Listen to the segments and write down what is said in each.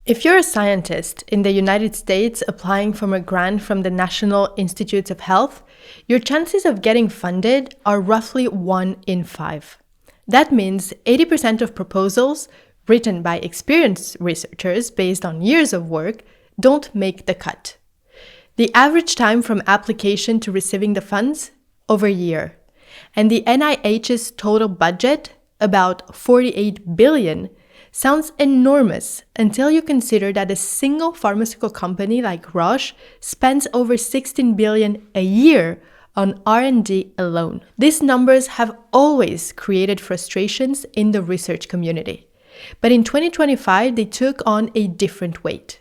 If you're a scientist in the United States applying for a grant from the National Institutes of Health, your chances of getting funded are roughly 1 in 5. That means 80% of proposals written by experienced researchers based on years of work don't make the cut. The average time from application to receiving the funds? Over a year. And the NIH's total budget, about $48 billion, sounds enormous until you consider that a single pharmaceutical company like Roche spends over $16 billion a year on R&D alone. These numbers have always created frustrations in the research community. But in 2025, they took on a different weight.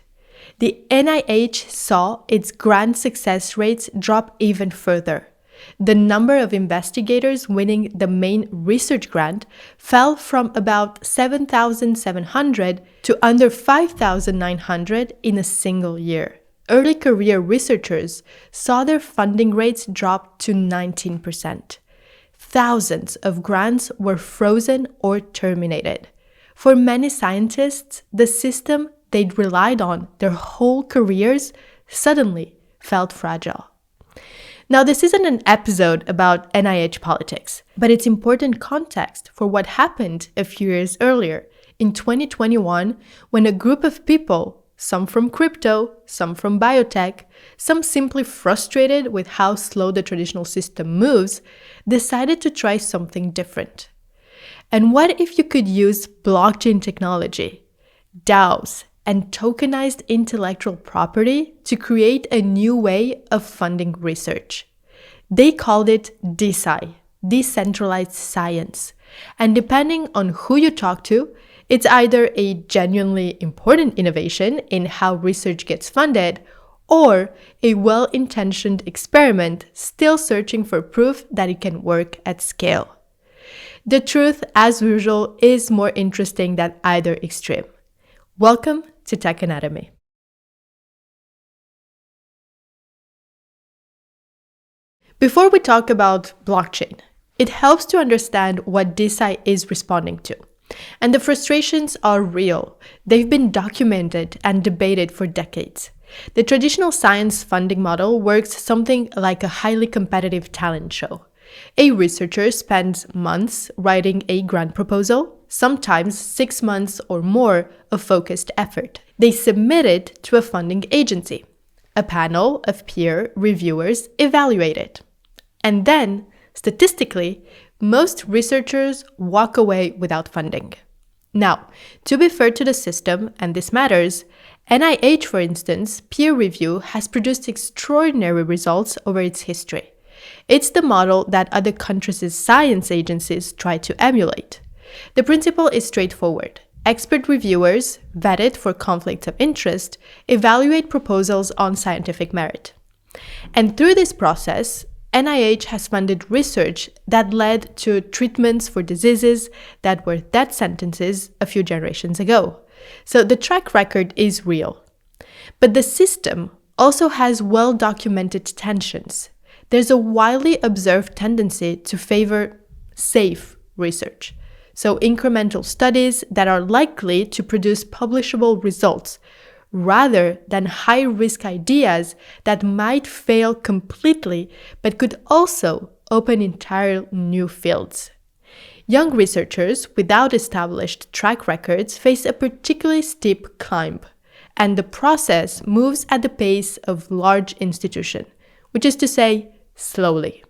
The NIH saw its grant success rates drop even further. The number of investigators winning the main research grant fell from about 7,700 to under 5,900 in a single year. Early career researchers saw their funding rates drop to 19%. Thousands of grants were frozen or terminated. For many scientists, the system they'd relied on their whole careers suddenly felt fragile. Now, this isn't an episode about NIH politics, but it's important context for what happened a few years earlier, in 2021, when a group of people, some from crypto, some from biotech, some simply frustrated with how slow the traditional system moves, decided to try something different. And what if you could use blockchain technology, DAOs, and tokenized intellectual property to create a new way of funding research? They called it DeSci, Decentralized Science. And depending on who you talk to, it's either a genuinely important innovation in how research gets funded, or a well-intentioned experiment still searching for proof that it can work at scale. The truth, as usual, is more interesting than either extreme. Welcome to Tech Anatomy. Before we talk about blockchain, it helps to understand what DeSci is responding to. And the frustrations are real. They've been documented and debated for decades. The traditional science funding model works something like a highly competitive talent show. A researcher spends months writing a grant proposal, sometimes 6 months or more of focused effort. They submit it to a funding agency. A panel of peer reviewers evaluate it. And then, statistically, most researchers walk away without funding. Now, to be fair to the system, and this matters, NIH, for instance, peer review has produced extraordinary results over its history. It's the model that other countries' science agencies try to emulate. The principle is straightforward. Expert reviewers, vetted for conflicts of interest, evaluate proposals on scientific merit. And through this process, NIH has funded research that led to treatments for diseases that were death sentences a few generations ago. So the track record is real. But the system also has well-documented tensions. There's a widely observed tendency to favor safe research. So incremental studies that are likely to produce publishable results, rather than high-risk ideas that might fail completely but could also open entire new fields. Young researchers without established track records face a particularly steep climb, and the process moves at the pace of large institutions, which is to say, slowly.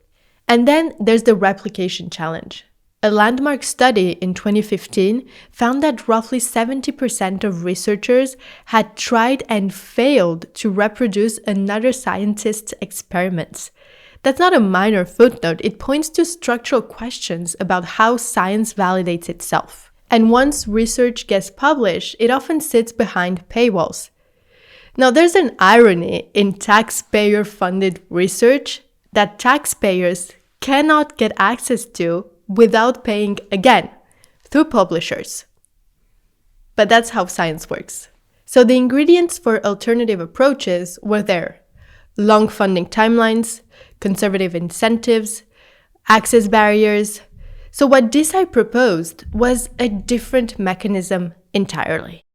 And then there's the replication challenge. A landmark study in 2015 found that roughly 70% of researchers had tried and failed to reproduce another scientist's experiments. That's not a minor footnote. It points to structural questions about how science validates itself. And once research gets published, it often sits behind paywalls. Now, there's an irony in taxpayer-funded research that taxpayers cannot get access to without paying again, through publishers. But that's how science works. So the ingredients for alternative approaches were there. Long funding timelines, conservative incentives, access barriers. So what DeSci proposed was a different mechanism entirely.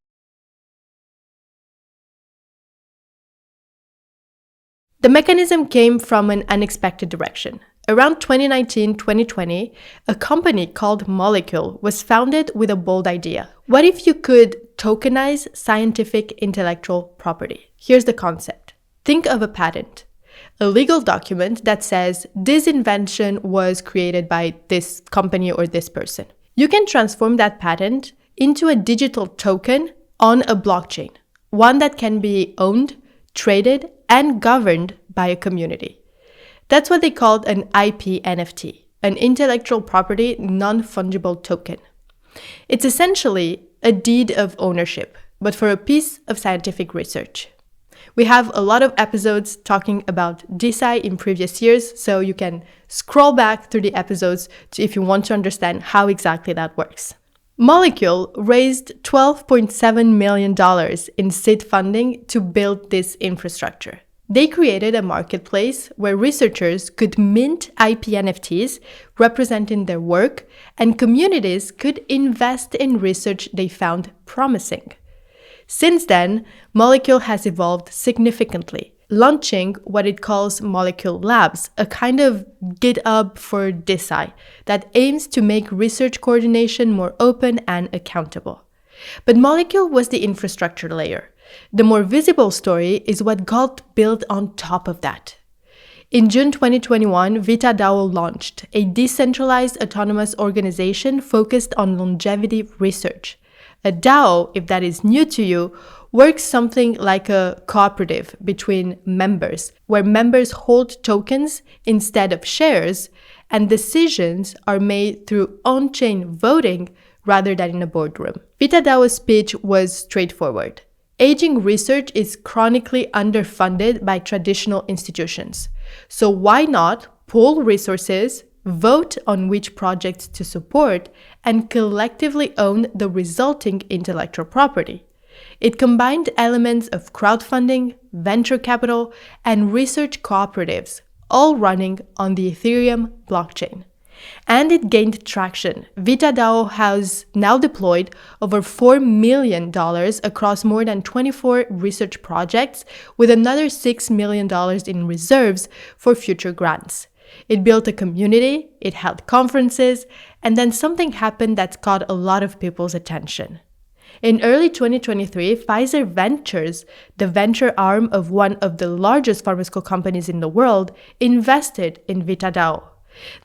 The mechanism came from an unexpected direction. Around 2019-2020, a company called Molecule was founded with a bold idea. What if you could tokenize scientific intellectual property? Here's the concept. Think of a patent, a legal document that says this invention was created by this company or this person. You can transform that patent into a digital token on a blockchain, one that can be owned, traded, and governed by a community. That's what they called an IP-NFT, an intellectual property non-fungible token. It's essentially a deed of ownership, but for a piece of scientific research. We have a lot of episodes talking about DeSci in previous years, so you can scroll back through the episodes if you want to understand how exactly that works. Molecule raised $12.7 million in seed funding to build this infrastructure. They created a marketplace where researchers could mint IP-NFTs representing their work, and communities could invest in research they found promising. Since then, Molecule has evolved significantly, launching what it calls Molecule Labs, a kind of GitHub for DeSci that aims to make research coordination more open and accountable. But Molecule was the infrastructure layer. The more visible story is what got built on top of that. In June 2021, VitaDAO launched a decentralized autonomous organization focused on longevity research. A DAO, if that is new to you, works something like a cooperative between members, where members hold tokens instead of shares, and decisions are made through on-chain voting rather than in a boardroom. VitaDAO's pitch was straightforward. Aging research is chronically underfunded by traditional institutions. So why not pool resources, vote on which projects to support, and collectively own the resulting intellectual property? It combined elements of crowdfunding, venture capital, and research cooperatives, all running on the Ethereum blockchain. And it gained traction. VitaDAO has now deployed over $4 million across more than 24 research projects, with another $6 million in reserves for future grants. It built a community, it held conferences, and then something happened that caught a lot of people's attention. In early 2023, Pfizer Ventures, the venture arm of one of the largest pharmaceutical companies in the world, invested in VitaDAO.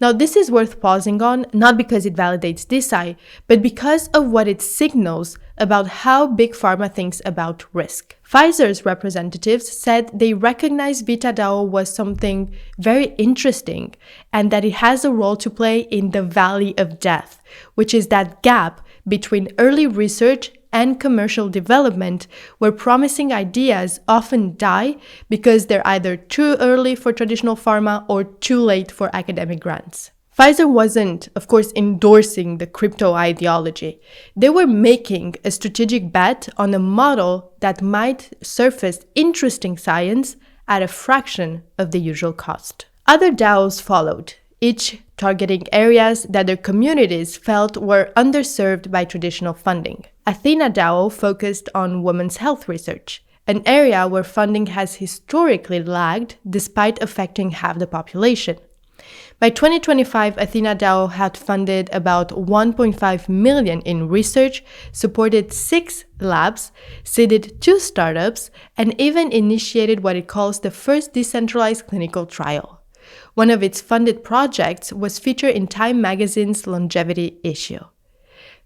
Now, this is worth pausing on, not because it validates DeSci, but because of what it signals about how big pharma thinks about risk. Pfizer's representatives said they recognize VitaDAO was something very interesting and that it has a role to play in the valley of death, which is that gap between early research and commercial development, where promising ideas often die because they're either too early for traditional pharma or too late for academic grants. Pfizer wasn't, of course, endorsing the crypto ideology. They were making a strategic bet on a model that might surface interesting science at a fraction of the usual cost. Other DAOs followed, each targeting areas that their communities felt were underserved by traditional funding. AthenaDAO focused on women's health research, an area where funding has historically lagged despite affecting half the population. By 2025, AthenaDAO had funded about $1.5 million in research, supported 6 labs, seeded 2 startups, and even initiated what it calls the first decentralized clinical trial. One of its funded projects was featured in Time magazine's longevity issue.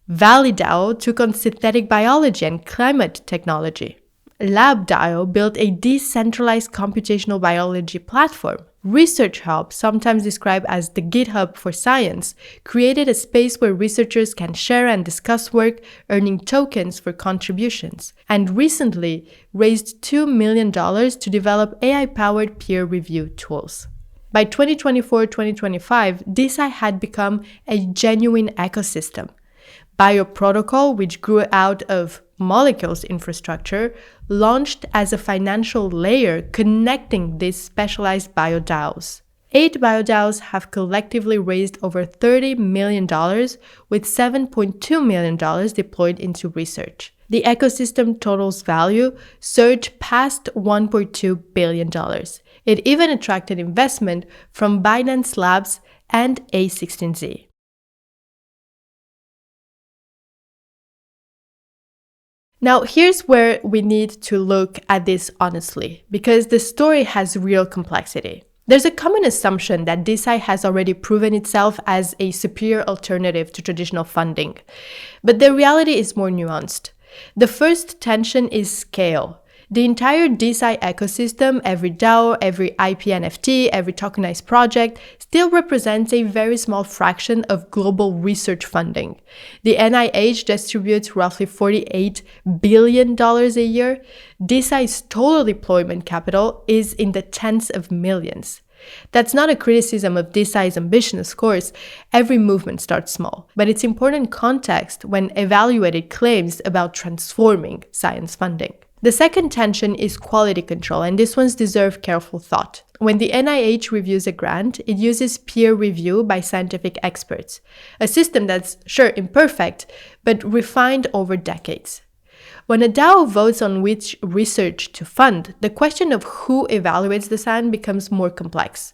ValiDAO took on synthetic biology and climate technology. LabDAO built a decentralized computational biology platform. Research Hub, sometimes described as the GitHub for science, created a space where researchers can share and discuss work, earning tokens for contributions, and recently raised $2 million to develop AI-powered peer review tools. By 2024-2025, DeSci had become a genuine ecosystem. BioProtocol, which grew out of Molecule's infrastructure, launched as a financial layer connecting these specialized BioDAOs. 8 BioDAOs have collectively raised over $30 million, with $7.2 million deployed into research. The ecosystem total's value surged past $1.2 billion. It even attracted investment from Binance Labs and A16Z. Now, here's where we need to look at this honestly, because the story has real complexity. There's a common assumption that DeSci has already proven itself as a superior alternative to traditional funding, but the reality is more nuanced. The first tension is scale. The entire DeSci ecosystem, every DAO, every IP-NFT, every tokenized project, still represents a very small fraction of global research funding. The NIH distributes roughly $48 billion a year. DeSci's total deployment capital is in the tens of millions. That's not a criticism of DeSci's ambition, of course. Every movement starts small, but it's important context when evaluating claims about transforming science funding. The second tension is quality control, and this one's deserves careful thought. When the NIH reviews a grant, it uses peer review by scientific experts, a system that's, sure, imperfect, but refined over decades. When a DAO votes on which research to fund, the question of who evaluates the science becomes more complex.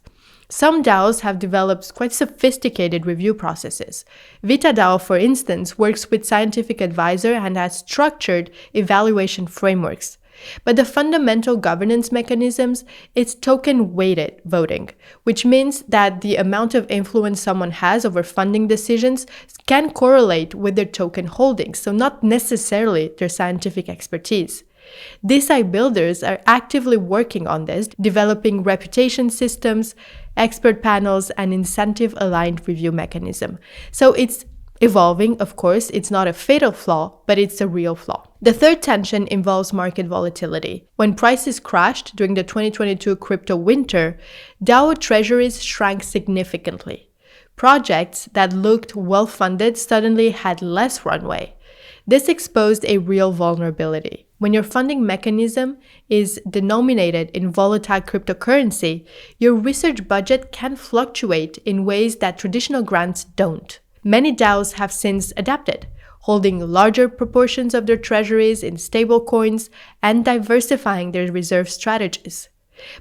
Some DAOs have developed quite sophisticated review processes. VitaDAO, for instance, works with scientific advisor and has structured evaluation frameworks. But the fundamental governance mechanisms is token-weighted voting, which means that the amount of influence someone has over funding decisions can correlate with their token holdings, so not necessarily their scientific expertise. DeSci builders are actively working on this, developing reputation systems, expert panels, and incentive-aligned review mechanism. So it's evolving, of course. It's not a fatal flaw, but it's a real flaw. The third tension involves market volatility. When prices crashed during the 2022 crypto winter, DAO treasuries shrank significantly. Projects that looked well-funded suddenly had less runway. This exposed a real vulnerability. When your funding mechanism is denominated in volatile cryptocurrency, your research budget can fluctuate in ways that traditional grants don't. Many DAOs have since adapted, holding larger proportions of their treasuries in stablecoins and diversifying their reserve strategies.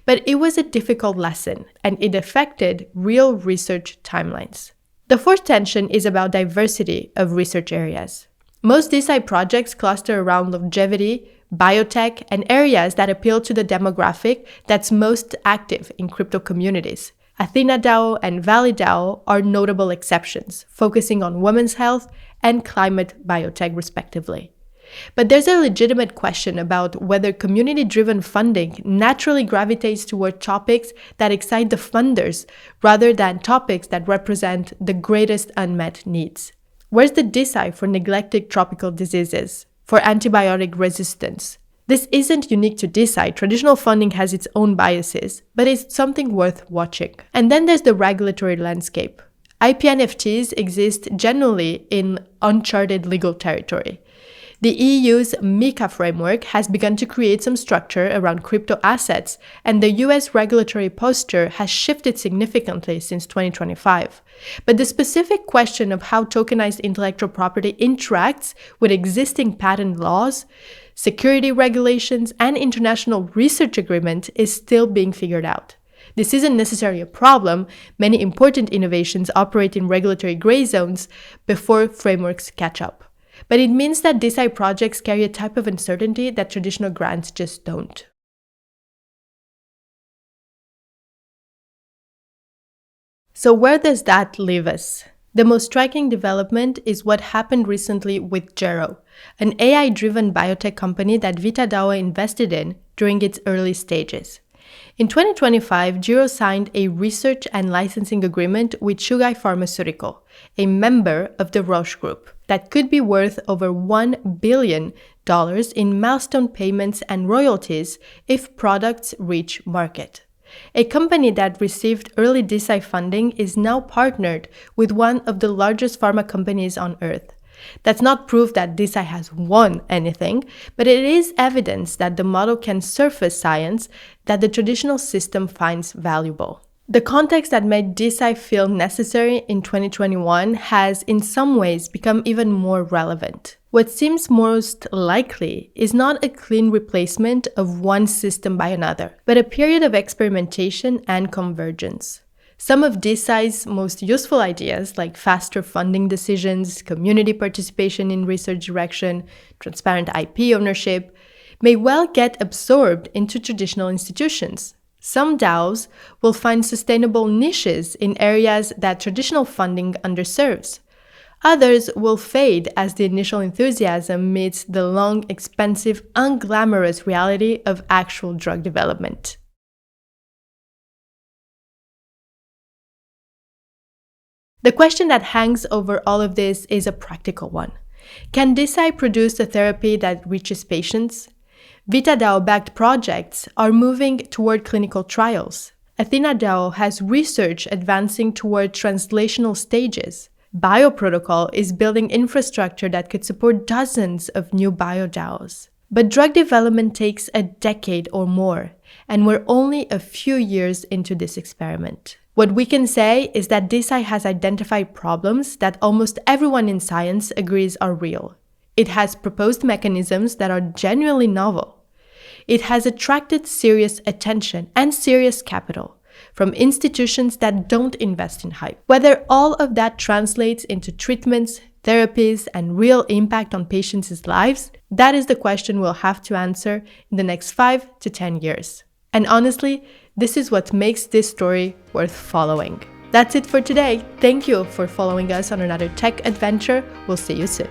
But it was a difficult lesson, and it affected real research timelines. The fourth tension is about diversity of research areas. Most DeSci projects cluster around longevity, biotech, and areas that appeal to the demographic that's most active in crypto communities. AthenaDAO and ValiDAO are notable exceptions, focusing on women's health and climate biotech respectively. But there's a legitimate question about whether community-driven funding naturally gravitates toward topics that excite the funders rather than topics that represent the greatest unmet needs. Where's the DeSci for neglected tropical diseases, for antibiotic resistance? This isn't unique to DeSci. Traditional funding has its own biases, but it's something worth watching. And then there's the regulatory landscape. IP-NFTs exist generally in uncharted legal territory. The EU's MiCA framework has begun to create some structure around crypto assets, and the US regulatory posture has shifted significantly since 2025. But the specific question of how tokenized intellectual property interacts with existing patent laws, security regulations, and international research agreement is still being figured out. This isn't necessarily a problem. Many important innovations operate in regulatory gray zones before frameworks catch up. But it means that DeSci projects carry a type of uncertainty that traditional grants just don't. So where does that leave us? The most striking development is what happened recently with Gero, an AI-driven biotech company that VitaDAO invested in during its early stages. In 2025, Gero signed a research and licensing agreement with Chugai Pharmaceutical, a member of the Roche Group, that could be worth over $1 billion in milestone payments and royalties if products reach market. A company that received early DeSci funding is now partnered with one of the largest pharma companies on Earth. That's not proof that DeSci has won anything, but it is evidence that the model can surface science that the traditional system finds valuable. The context that made DeSci feel necessary in 2021 has in some ways become even more relevant. What seems most likely is not a clean replacement of one system by another, but a period of experimentation and convergence. Some of DeSci's most useful ideas, like faster funding decisions, community participation in research direction, transparent IP ownership, may well get absorbed into traditional institutions. Some DAOs will find sustainable niches in areas that traditional funding underserves. Others will fade as the initial enthusiasm meets the long, expensive, unglamorous reality of actual drug development. The question that hangs over all of this is a practical one. Can DeSci produce a therapy that reaches patients? VitaDAO-backed projects are moving toward clinical trials. AthenaDAO has research advancing toward translational stages. BioProtocol is building infrastructure that could support dozens of new BioDAOs. But drug development takes a decade or more, and we're only a few years into this experiment. What we can say is that DeSci has identified problems that almost everyone in science agrees are real. It has proposed mechanisms that are genuinely novel. It has attracted serious attention and serious capital from institutions that don't invest in hype. Whether all of that translates into treatments, therapies, and real impact on patients' lives, that is the question we'll have to answer in the next 5 to 10 years. And honestly, this is what makes this story worth following. That's it for today. Thank you for following us on another tech adventure. We'll see you soon.